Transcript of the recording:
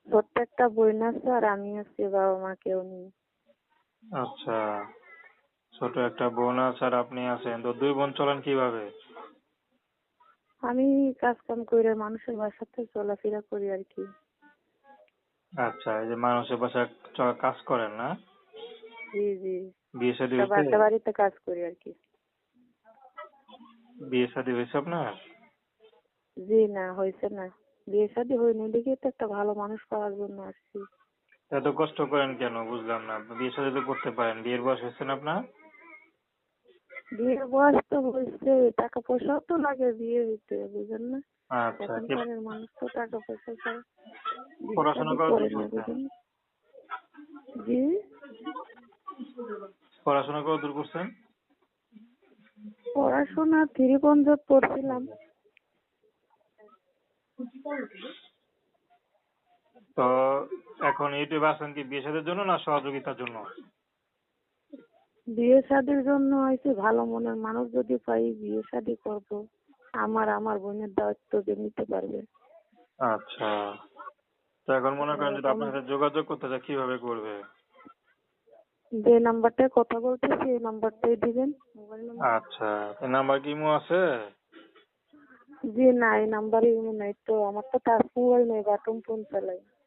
ছোট্ট একটা বোন আছে আর আমি আছি, বাবা মা কেউ নেই। আচ্ছা, ছোট একটা বোন আছে আর আপনি আছেন, তো দুই বোন চলেন কিভাবে? আমি কাজ কাম করে মানুষের বাসাতে চলাফেরা করি আর কি। আচ্ছা, এই যে মানুষের বাসায় কাজ করেন না? জি জি, বিয়ে শাদী একটা হয়েছে? বাসা বাড়িতে কাজ করি আর কি। বিয়ে শাদী হয়েছে আপনার? জি না, হয়েছে না, বিয়ে শাদী হয়নি, দেখি তো একটা ভালো মানুষ পাওয়ার জন্য আসছি। এত কষ্ট করেন কেন বুঝলাম না। বিয়ে শাদী তো করতে পারেন, বিয়ের বয়স হয়েছে না আপনার? বিয়ের বয়স তো হয়েছে, টাকা পয়সাও তো লাগে বিয়ে হইতে, বুঝেন না? আচ্ছা, এখনকারের মানুষ তো টাকা পয়সা ছাড়া বিয়ে পড়াশোনা শাদী কত করে দূর না, করছেন? বুঝেন না? জি, পড়াশোনা কত দূর করছেন? পড়াশোনা 3 পর্যন্ত পড়ছিলাম। তো এখন ইউটিউবে আছেন কি বিয়ে শাদীর জন্য না সহযোগিতার জন্য? বিয়ে শাদীর জন্য হয়েছে, ভালো মনের মানুষ যদি পাই বিয়ে শাদী করবো। আমার বোনের দায়িত্ব যে নিতে পারবে। আচ্ছা, তো এখন মনে করেন যদি এরকম আপনার সাথে যোগাযোগ করতে চায় কিভাবে করবে? যে নাম্বারটায় কথা বলতেছি এই নাম্বারটাই দিবেন, মোবাইল নাম্বার। আচ্ছা, এই নাম্বার কি ইমো আছে? জি না, এই নাম্বারে ইমো নাই তো, আমার তো টাচ মোবাইল নেই, বাটন ফোন চালাই।